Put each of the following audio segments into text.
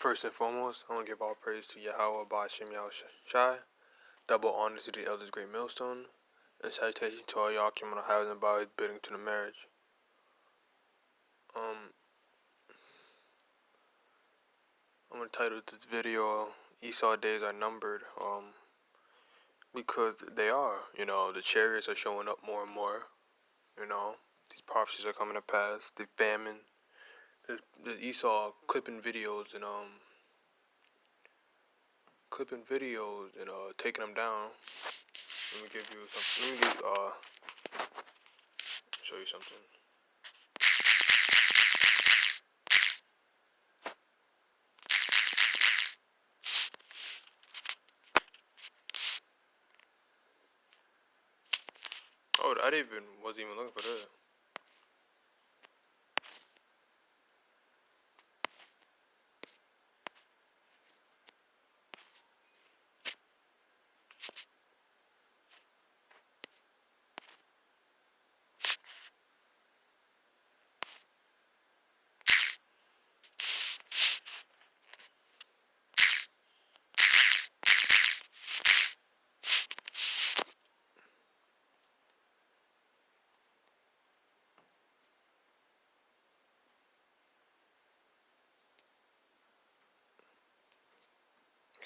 First and foremost, I want to give all praise to Yahweh Ba'ashem Shai, double honor to the elders' great millstone, and salutation to all y'all coming on highways and byways bidding to the marriage. I'm going to title this video, Esau Days Are Numbered, because they are, the chariots are showing up more and more, these prophecies are coming to pass, the famine, the Esau clipping videos and taking them down. Let me give you something. Show you something. Oh, wasn't even looking for that.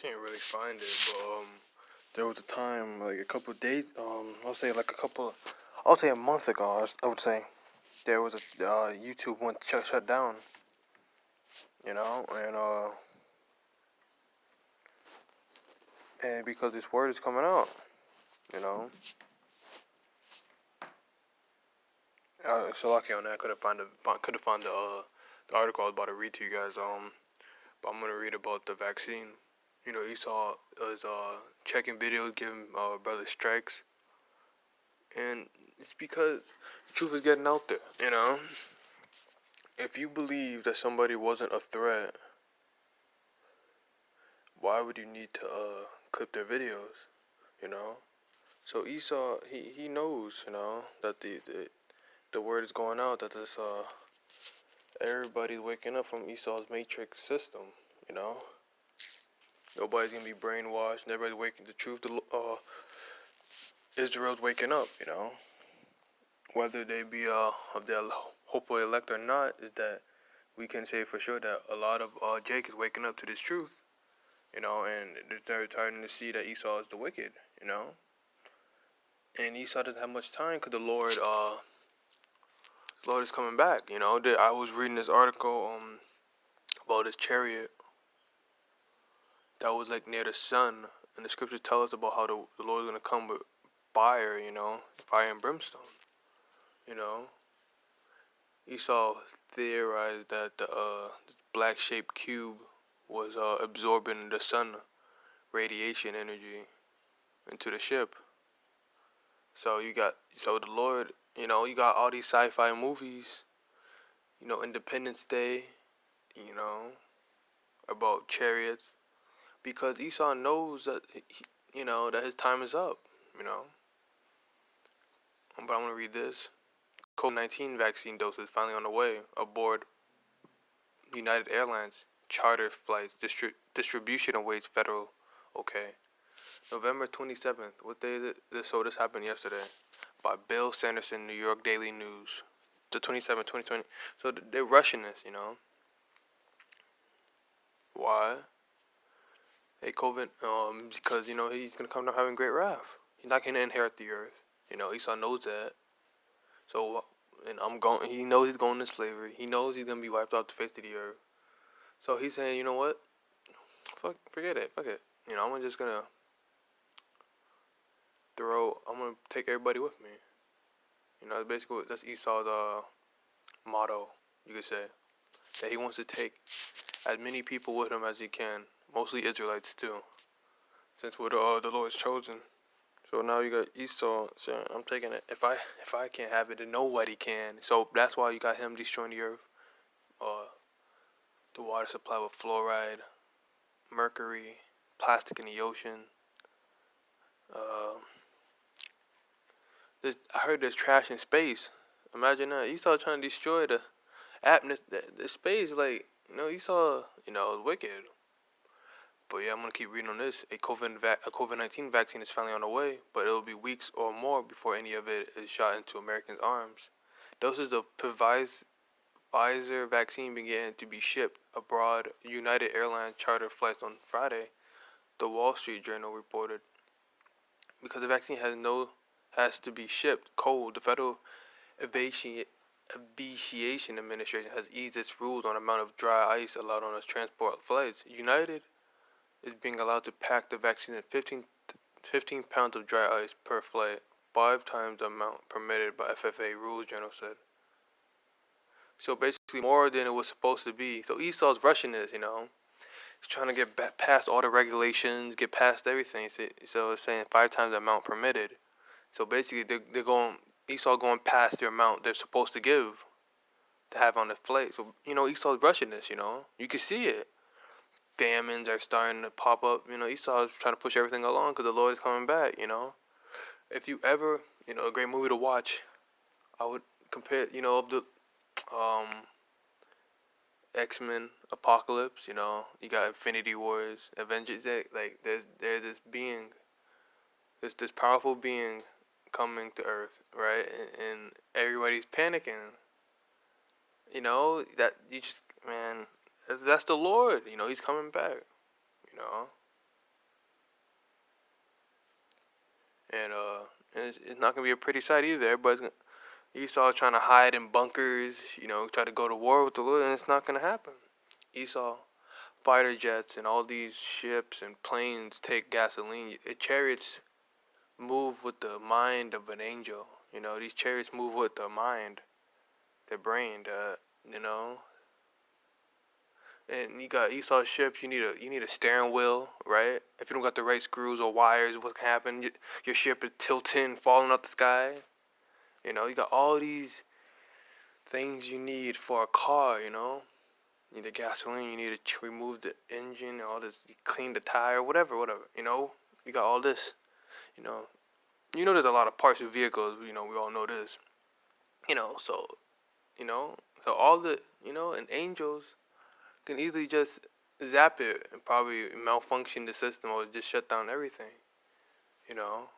Can't really find it, but there was a time, like a couple of days, I'll say a month ago, I would say, there was a YouTube went shut down, and because this word is coming out, so lucky on that, I couldn't find the article I was about to read to you guys, but I'm gonna read about the vaccine. Esau is checking videos, giving brother strikes, and it's because the truth is getting out there. If you believe that somebody wasn't a threat, why would you need to clip their videos? So Esau, he knows, that the word is going out that this everybody's waking up from Esau's matrix system. Nobody's gonna be brainwashed. Everybody's waking the truth. Israel's waking up. Whether they be of they'll hopefully elect or not, is that we can say for sure that a lot of Jake is waking up to this truth. And they're starting to see that Esau is the wicked. And Esau doesn't have much time because the Lord is coming back. I was reading this article about this chariot that was like near the sun, and the scriptures tell us about how the Lord is gonna come with fire, fire and brimstone. Esau theorized that the this black-shaped cube was absorbing the sun radiation energy into the ship. So the Lord, you got all these sci-fi movies, Independence Day, about chariots, because Esau knows that that his time is up, But I'm gonna read this. COVID-19 vaccine doses finally on the way aboard United Airlines charter flights. Distribution awaits federal. Okay. November 27th. What day is it? This happened yesterday. By Bill Sanderson, New York Daily News. The 27th, 2020. So they're rushing this, Why? Hey, COVID, because, he's going to come down having great wrath. He's not going to inherit the earth. Esau knows that. So, he knows he's going to slavery. He knows he's going to be wiped off the face of the earth. So he's saying, you know what? Forget it. Fuck it. I'm just going to take everybody with me. Basically, that's Esau's motto, you could say. That he wants to take as many people with him as he can. Mostly Israelites, too. Since we're the Lord's chosen. So now you got Esau saying, I'm taking it. If I can't have it, then nobody can. So that's why you got him destroying the earth. The water supply with fluoride, mercury, plastic in the ocean. I heard there's trash in space. Imagine that. Esau trying to destroy the space. Like, Esau, is wicked. But yeah, I'm gonna keep reading on this. A COVID-19 vaccine is finally on the way, but it'll be weeks or more before any of it is shot into Americans' arms. Doses of Pfizer vaccine began to be shipped abroad. United Airlines chartered flights on Friday. The Wall Street Journal reported. Because the vaccine has to be shipped cold, the Federal Aviation Administration has eased its rules on amount of dry ice allowed on its transport flights. United is being allowed to pack the vaccine in 15 pounds of dry ice per flight, 5 times the amount permitted by FFA rules, Journal said. So basically more than it was supposed to be. So Esau's rushing this, He's trying to get past all the regulations, get past everything. So it's saying 5 times the amount permitted. So basically, they're going Esau going past the amount they're supposed to give to have on the flight. So Esau's rushing this. You can see it. Famines are starting to pop up. Esau's trying to push everything along because the Lord is coming back. If you ever, a great movie to watch, I would compare, the um X-Men Apocalypse. You got Infinity Wars, Avengers. Like there's this powerful being coming to Earth, right? And everybody's panicking. That you just man, that's the Lord. He's coming back. You know, and it's not gonna be a pretty sight either. But Esau trying to hide in bunkers. Try to go to war with the Lord, and it's not gonna happen. Esau fighter jets and all these ships and planes take gasoline. Chariots move with the mind of an angel. These chariots move with the mind, their brain. You know, and you got Esau's ships. You need a steering wheel, right? If you don't got the right screws or wires, what can happen? Your ship is tilting, falling out the sky. You got all these things you need for a car. You need the gasoline. You need to remove the engine. All this, you clean the tire, whatever. You got all this. You know, there's a lot of parts of vehicles. We all know this. So you know, so all the and angels can easily just zap it and probably malfunction the system or just shut down everything. You know,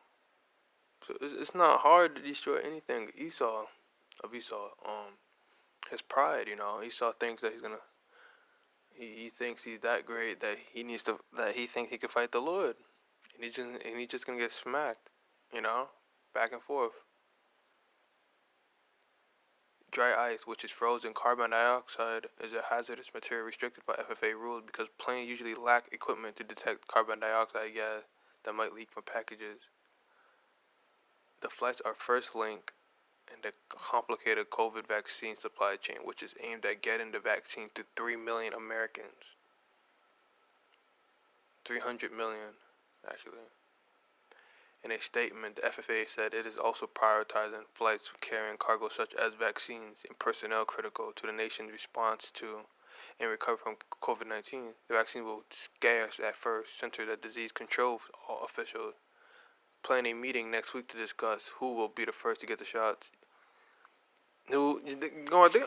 so it's not hard to destroy anything. Esau, his pride. Esau thinks that he's gonna. He thinks he's that great that he thinks he can fight the Lord, and he's just gonna get smacked. You know, back and forth. Dry ice, which is frozen carbon dioxide, is a hazardous material restricted by FFA rules because planes usually lack equipment to detect carbon dioxide gas that might leak from packages. The flights are first link in the complicated COVID vaccine supply chain, which is aimed at getting the vaccine to 3 million Americans. 300 million, actually. In a statement, the FFA said it is also prioritizing flights carrying cargo such as vaccines and personnel critical to the nation's response to and recovery from COVID-19. The vaccine will scarce at first, centered at disease control officials plan a meeting next week to discuss who will be the first to get the shots. They're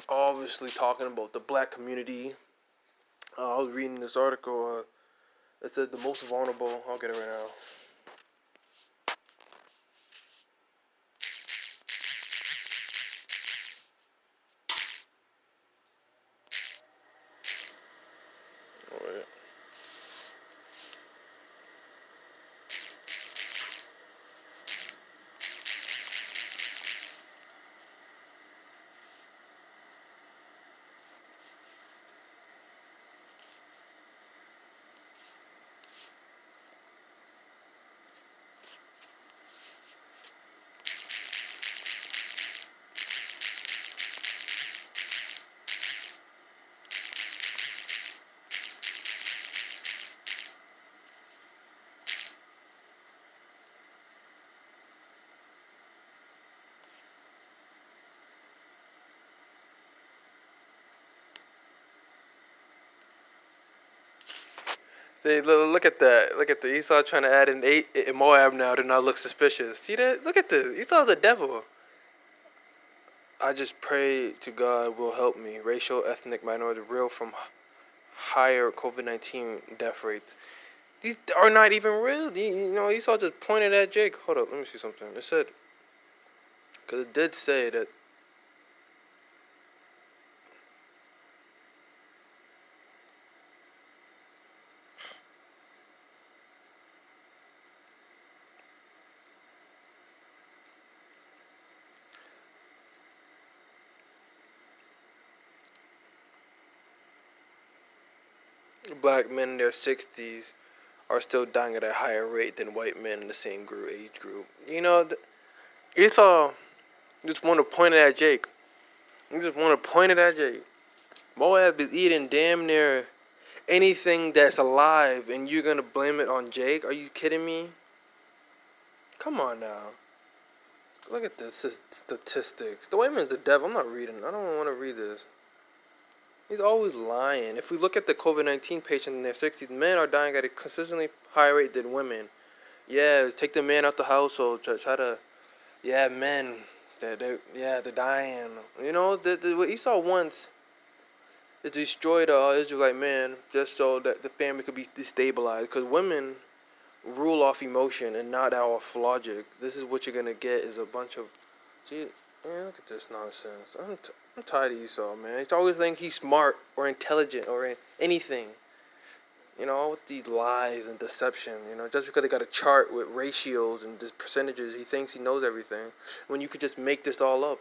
obviously talking about the black community. I was reading this article. It says the most vulnerable. I'll get it right now. Oh, yeah. See, look at that. Look at the Esau trying to add an 8 in Moab now to not look suspicious. See that? Look at this. Esau's a devil. I just pray to God will help me. Racial, ethnic minority, real from higher COVID-19 death rates. These are not even real. Esau just pointed at Jake. Hold up, let me see something. It said, because it did say that black men in their 60s are still dying at a higher rate than white men in the same age group. Esau just want to point it at Jake. You just want to point it at Jake. Moab is eating damn near anything that's alive, and you're gonna blame it on Jake? Are you kidding me? Come on now. Look at this statistics. The white man's the devil. I'm not reading. I don't want to read this. He's always lying. If we look at the COVID-19 patients in their 60s, men are dying at a consistently higher rate than women. Yeah, take the man out the household. Try to, yeah, men. They're dying. What Esau wants is to destroy the Israelite man just so that the family could be destabilized. Because women rule off emotion and not off logic. This is what you're gonna get is a bunch of, see, man, look at this nonsense. I'm tired of Esau, man. He's always think he's smart or intelligent or anything. With these lies and deception. Just because they got a chart with ratios and percentages, he thinks he knows everything. When you could just make this all up.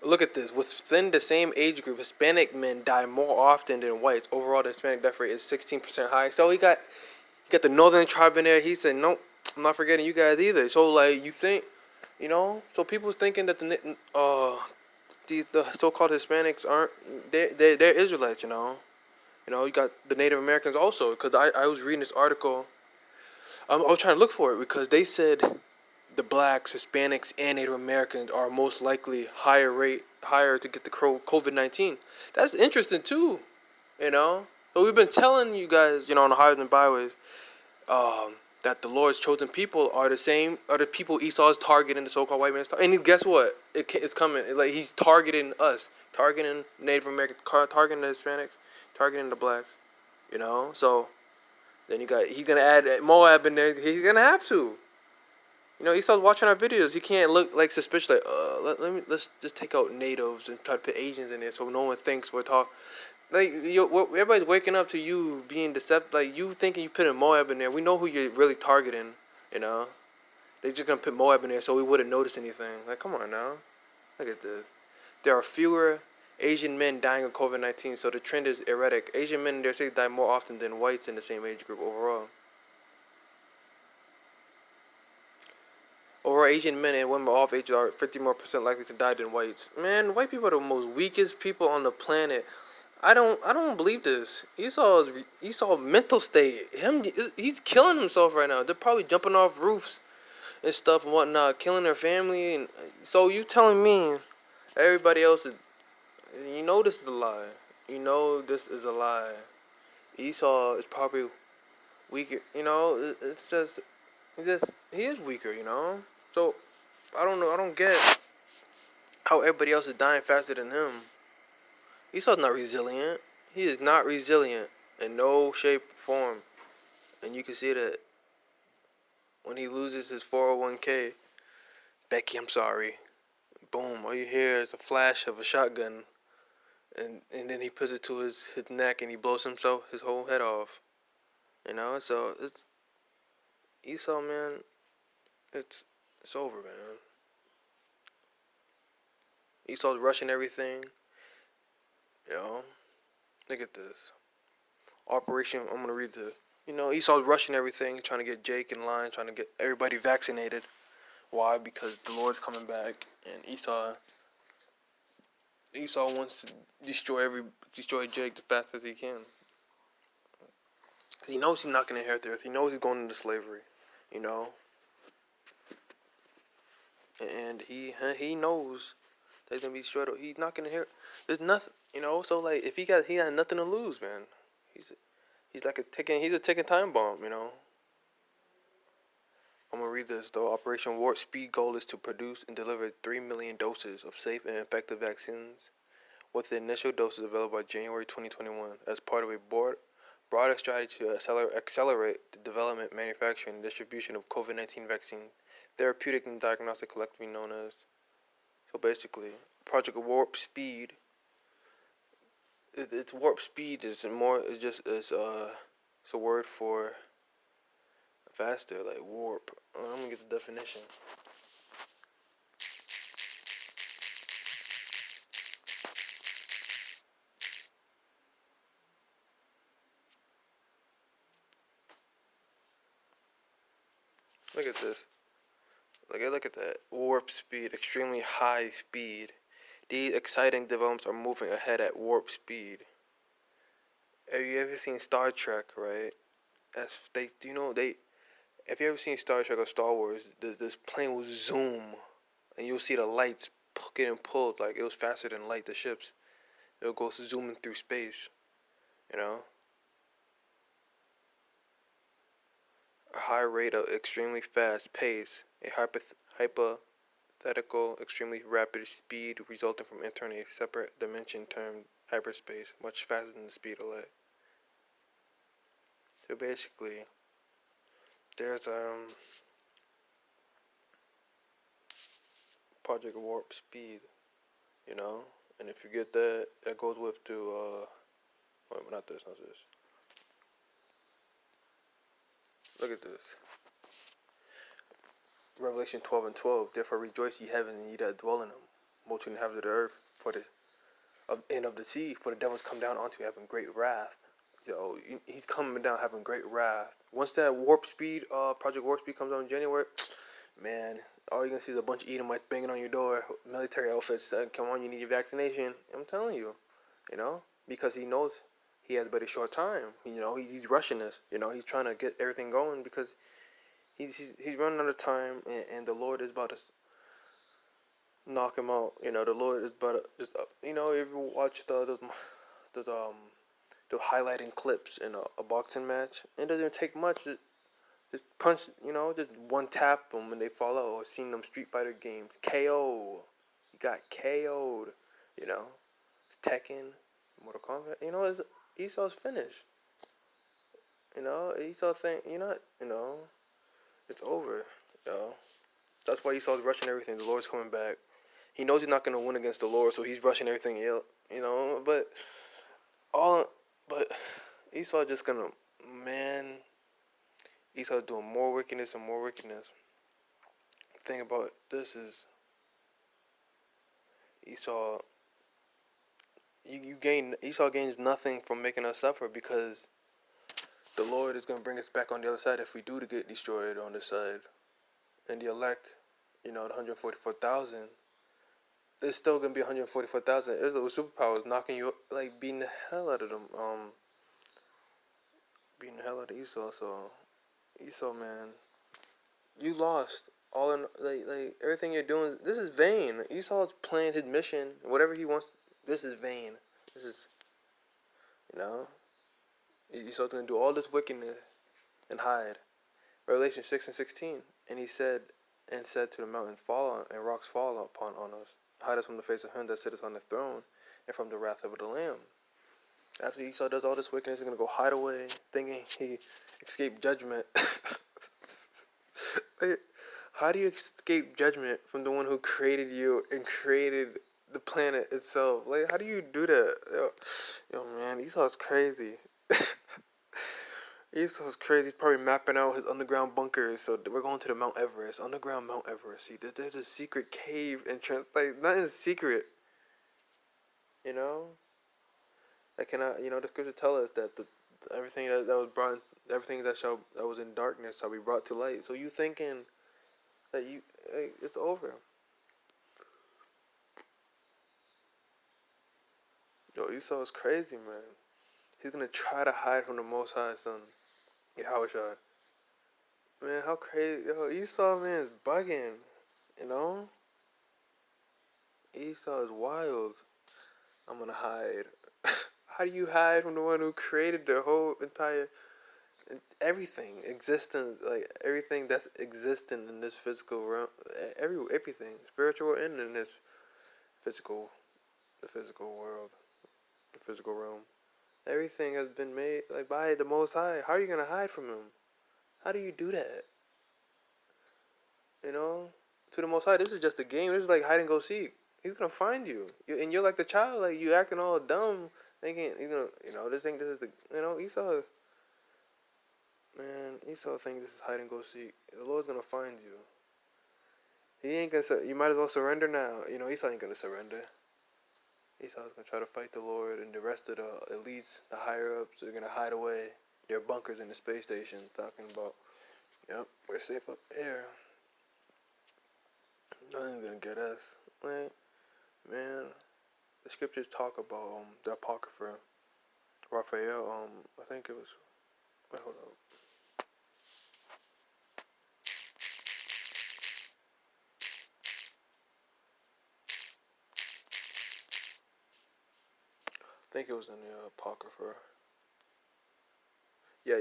Look at this. Within the same age group, Hispanic men die more often than whites. Overall, the Hispanic death rate is 16% high. So he got the northern tribe in there. He said, nope, I'm not forgetting you guys either. So you think, so people's thinking that the so-called Hispanics aren't, they're Israelites. You got the Native Americans also. Because I was reading this article. I was trying to look for it because they said the blacks, Hispanics, and Native Americans are most likely higher to get the COVID-19. That's interesting too, So we've been telling you guys, on the highways and byways, that the Lord's chosen people are the people Esau is targeting, the so-called white man. And guess what? It's coming. Like he's targeting us, targeting Native Americans, targeting the Hispanics, targeting the blacks. So then he's gonna add Moab in there. He's gonna have to. Esau's watching our videos. He can't look like suspicious. Like, let's just take out natives and try to put Asians in there so no one thinks we're talking. Like, everybody's waking up to you being deceptive. Like, you thinking you putting Moab in there. We know who you're really targeting. They're just gonna put Moab in there so we wouldn't notice anything. Like, come on now, look at this. There are fewer Asian men dying of COVID-19, so the trend is erratic. Asian men in their cities die more often than whites in the same age group overall. Overall, Asian men and women of age are 50% more likely to die than whites. Man, white people are the most weakest people on the planet. I don't believe this. Esau's mental state. He's killing himself right now. They're probably jumping off roofs and stuff and whatnot, killing their family. And so you telling me everybody else is? This is a lie. This is a lie. Esau is probably weaker. It's just he is weaker. So I don't know. I don't get how everybody else is dying faster than him. Esau's not resilient. He is not resilient in no shape or form. And you can see that when he loses his 401k. Becky, I'm sorry. Boom. All you hear is a flash of a shotgun. And then he puts it to his neck and he blows his whole head off. So it's Esau, man. It's over, man. Esau's rushing everything. Look at this. Operation, I'm going to read the, Esau's rushing everything, trying to get Jake in line, trying to get everybody vaccinated. Why? Because the Lord's coming back, and Esau wants to destroy Jake the fastest he can. He knows he's not going to inherit the earth. He knows he's going into slavery, And he knows that he's going to be destroyed. He's not going to inherit. There's nothing, So like, if he had nothing to lose, man. He's like he's a ticking time bomb, I'm gonna read this though. Operation Warp Speed goal is to produce and deliver 3 million doses of safe and effective vaccines, with the initial doses available by January 2021, as part of a broader strategy to accelerate the development, manufacturing, and distribution of COVID-19 vaccine, therapeutic and diagnostic, collectively known as. So basically, Project Warp Speed. It's Warp Speed is more. It's a word for faster, like warp. I'm gonna get the definition. Look at this. Look at that. Warp speed, extremely high speed. These exciting developments are moving ahead at warp speed. Have you ever seen Star Trek, right? If you ever seen Star Trek or Star Wars, this plane will zoom, and you'll see the lights getting pulled like it was faster than light. The ships, it'll go zooming through space. You know, a high rate of extremely fast pace, a hypothetical extremely rapid speed resulting from entering a separate dimension termed hyperspace, much faster than the speed of light. So basically, there's Project Warp Speed, you know, and if you get that, that goes with wait, not this. Look at this. Revelation 12:12. Therefore rejoice ye heaven and ye that dwell in them, multitude and inhabitants of the earth, for the and of the sea, for the devil's come down onto you having great wrath. Yo, he's coming down having great wrath. Once that Warp Speed, Project Warp Speed comes out in January, man, all you're gonna see is a bunch of Edomites banging on your door, military outfits saying, "Come on, you need your vaccination." I'm telling you, you know, because he knows he has but a short time. You know, he's rushing this. You know, he's trying to get everything going because he's running out of time, and the Lord is about to knock him out. You know, the Lord is about to just you know, if you watch the highlighting clips in a boxing match, it doesn't take much. Just punch, you know, just one tap them and they fall out. Or seen them Street Fighter games, KO. You got KO'd. You know, it's Tekken, Mortal Kombat. You know, Esau's finished. You know, Esau think, you know, it's over. You know, that's why Esau's rushing everything. The Lord's coming back. He knows he's not gonna win against the Lord, so he's rushing everything. You know, all, but Esau just gonna, man. Esau doing more wickedness and more wickedness. The thing about this is Esau. Esau gains nothing from making us suffer because the Lord is gonna bring us back on the other side if we do to get destroyed on this side. And the elect, you know, the 144,000. It's still gonna be 144,000. There's superpowers knocking you like beating the hell out of them. Beating the hell out of Esau. So Esau, man, you lost all in like everything you're doing. This is vain. Esau's playing his mission. Whatever he wants. This is vain. This is, you know, Esau's gonna do all this wickedness and hide. Revelation 6:16. And he said to the mountains, fall and rocks fall upon on us. Hide us from the face of him that sitteth on the throne and from the wrath of the Lamb. After Esau does all this wickedness, he's gonna go hide away, thinking he escaped judgment. Like, how do you escape judgment from the one who created you and created the planet itself? Like, how do you do that? Yo man, Esau's crazy. Esau's crazy. He's probably mapping out his underground bunkers. So we're going to the Mount Everest, underground Mount Everest. See, there's a secret cave entrance. Like, nothing secret. You know, that cannot. You know, the scripture tell us that everything that was brought, everything that was in darkness shall be brought to light. So you thinking that it's over? Yo, Esau is crazy, man. He's gonna try to hide from the Most High, son. Yahushua. Man, how crazy. Yo, Esau, man, is bugging. You know? Esau is wild. I'm gonna hide. How do you hide from the one who created the whole entire... Everything existence, like everything that's existing in this physical realm, everything spiritual and in this physical, the physical world, the physical realm. Everything has been made like by the Most High. How are you gonna hide from Him? How do you do that? You know, to the Most High, this is just a game. This is like hide and go seek. He's gonna find you, and you're like the child, like you acting all dumb, thinking this thing. This is the Esau. Man, Esau thinks this is hide and go seek. The Lord's gonna find you. He ain't gonna. You might as well surrender now. Esau ain't gonna surrender. Esau's gonna try to fight the Lord, and the rest of the elites, the higher ups, are gonna hide away. Their bunkers in the space station, talking about, yep, we're safe up here. Nothing's gonna get us. Like, man, the scriptures talk about the Apocrypha. Raphael, I think it was. Wait, hold up. I think it was in the Apocrypha. Yeah,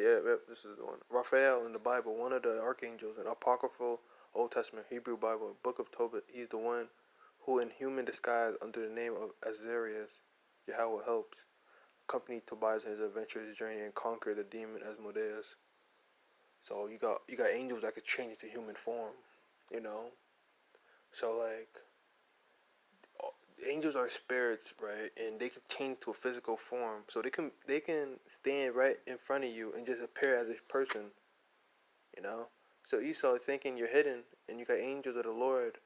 this is the one. Raphael in the Bible, one of the archangels, an apocryphal Old Testament Hebrew Bible, Book of Tobit. He's the one who, in human disguise under the name of Azarias, Yahweh helped, accompanied Tobias in his adventurous journey and conquered the demon Asmodeus. So you got angels that could change into human form, you know. So like, angels are spirits, right? And they can change to a physical form. So they can stand right in front of you and just appear as a person, you know. So Esau thinking you're hidden, and you got angels of the Lord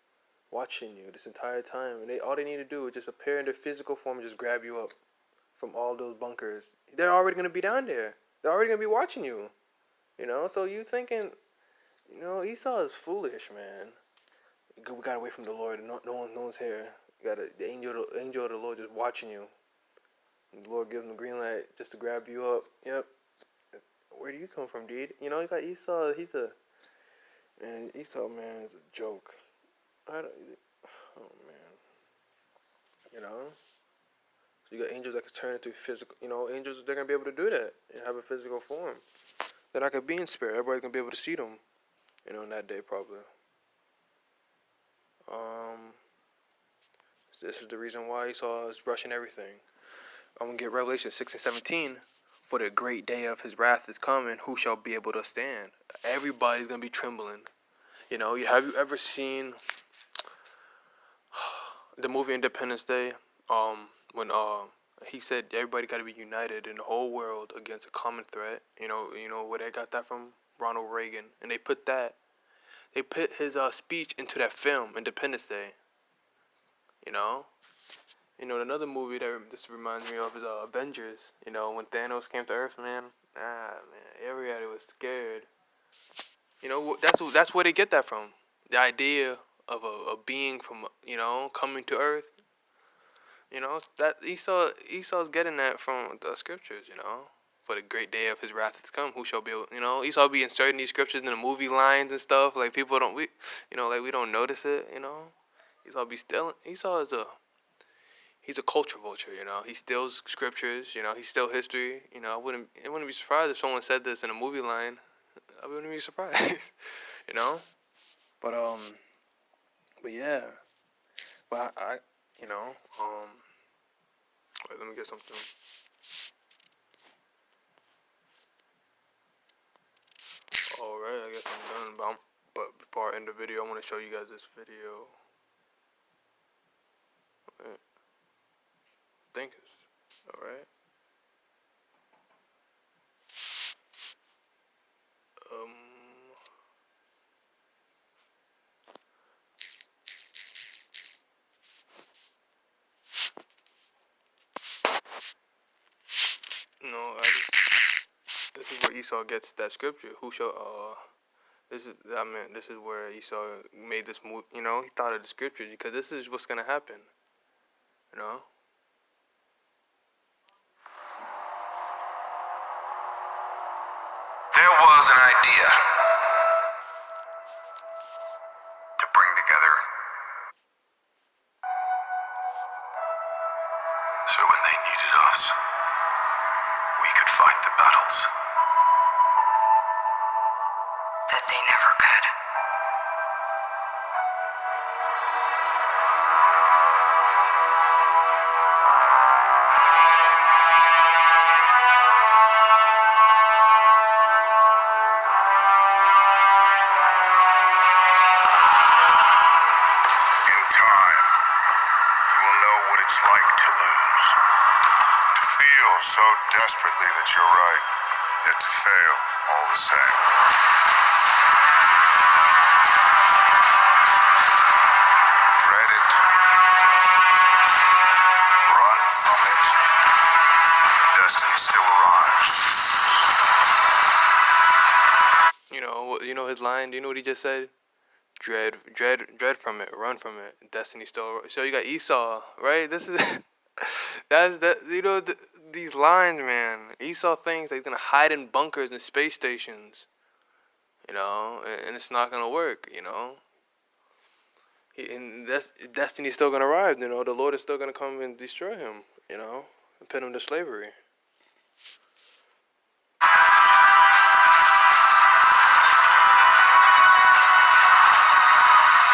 watching you this entire time, and all they need to do is just appear in their physical form and just grab you up from all those bunkers. They're already gonna be down there. They're already gonna be watching you, you know. So you thinking, Esau is foolish, man. We got away from the Lord, and no one's here. You got the angel of the Lord just watching you. And the Lord gives him the green light just to grab you up. Yep. Where do you come from, dude? You got Esau. Esau, man, is a joke. Oh man, you know. So you got angels that can turn into physical. Angels, they're gonna be able to do that and have a physical form. They're not gonna be in spirit. Everybody's gonna be able to see them. In that day probably. Um, this is the reason why Esau is rushing everything. I'm gonna get Revelation 6 and 17. For the great day of his wrath is coming. Who shall be able to stand? Everybody's gonna be trembling. Have you ever seen the movie Independence Day? When he said everybody got to be united in the whole world against a common threat. Where they got that from? Ronald Reagan, and they put his speech into that film Independence Day. Another movie that this reminds me of is Avengers. When Thanos came to Earth, man. Everybody was scared. That's where they get that from. The idea of a being from coming to Earth. That Esau's getting that from the scriptures. For the great day of his wrath has come. Who shall be able, Esau be inserting these scriptures in the movie lines and stuff. Like people don't we don't notice it. Esau be stealing. He's a culture vulture. He steals scriptures. He steals history. I wouldn't be surprised if someone said this in a movie line. I wouldn't be surprised. you know. But but yeah. But wait, let me get something. Alright, I guess I'm done. But before I end the video, I want to show you guys this video. Right. I think it's alright. Um. No, this is where Esau gets that scripture. Who shall this is where Esau made this move. He thought of the scriptures because this is what's gonna happen. You know. There was an idea to bring together so when they needed us, we could fight the battles. so desperately that you're right, yet to fail all the same. Dread it. Run from it. Destiny still arrives. You know his line. Do you know what he just said? Dread from it, run from it. Destiny still. So you got Esau, right? This is that's that. These lines, man. Esau thinks that he's gonna hide in bunkers and space stations. And it's not gonna work. And that's Destiny's still gonna arrive. The Lord is still gonna come and destroy him. And put him to slavery.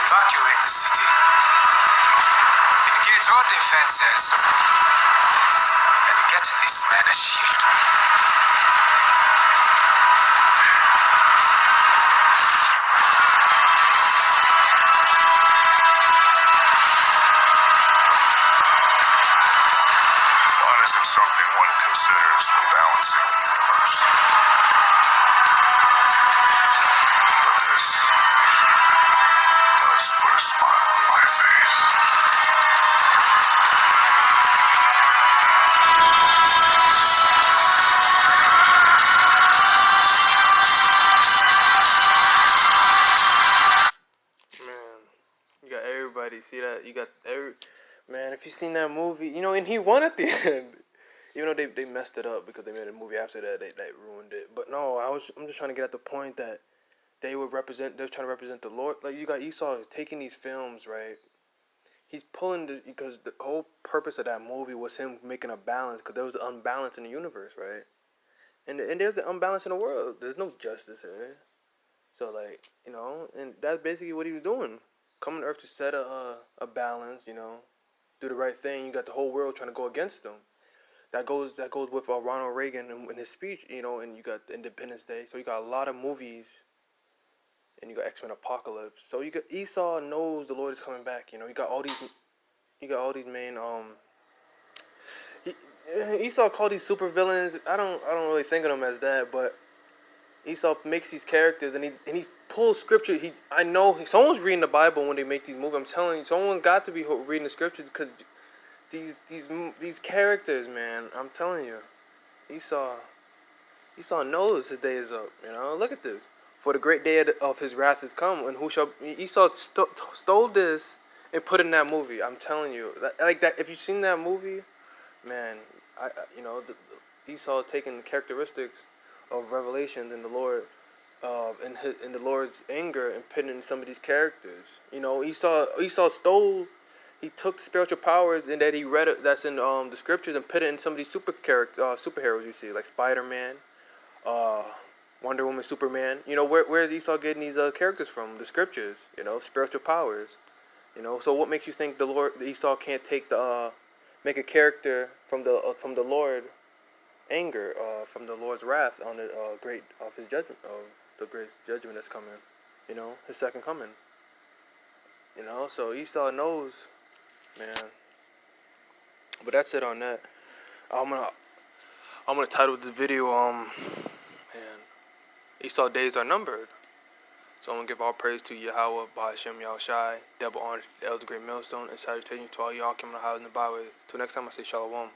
Evacuate the city. Engage all defenses. And get this man a shield. Fun isn't something one considers when balancing the universe. But this does put a smile on my face. Man, you got everybody. See that? You got every man. If you seen that movie, and he won at the end. Even though they messed it up because they made a movie after that, they ruined it. But no, I'm just trying to get at the point that they're trying to represent the Lord. Like, you got Esau taking these films, right? He's pulling because the whole purpose of that movie was him making a balance, because there was an unbalance in the universe, right? And there's an unbalance in the world. There's no justice here. So, like, and that's basically what he was doing. Coming to Earth to set a balance, do the right thing. You got the whole world trying to go against him. That goes with Ronald Reagan in his speech, and you got the Independence Day. So you got a lot of movies, and you got X-Men Apocalypse. So you got Esau knows the Lord is coming back. You got all these main he, Esau called these super villains. I don't really think of them as that, but Esau makes these characters, and he pulls scripture. I know someone's reading the Bible when they make these movies. I'm telling you, someone's got to be reading the scriptures, because these characters, man. I'm telling you, Esau knows his day is up. Look at this. For the great day of his wrath is come, and Esau stole this and put in that movie. I'm telling you, like that. If you've seen that movie, man, Esau taking the characteristics of Revelations and the Lord, in the Lord's anger, and putting in some of these characters. Esau stole. He took spiritual powers and that he read it, that's in the scriptures, and put it in some of these superheroes you see, like Spider-Man, Wonder Woman, Superman. Where is Esau getting these characters from? The scriptures. Spiritual powers. So what makes you think the Esau can't take make a character from the Lord anger, from the Lord's wrath on the great of his judgment, of the great judgment that's coming. His second coming. So Esau knows, man. But that's it on that. I'm gonna title this video man, Esau days are numbered. So I'm gonna give all praise to Yahweh, Bahashem, Yahushai, double honor to the elder great millstone, and salutation to all y'all coming out in the byway. Till next time, I say shalom.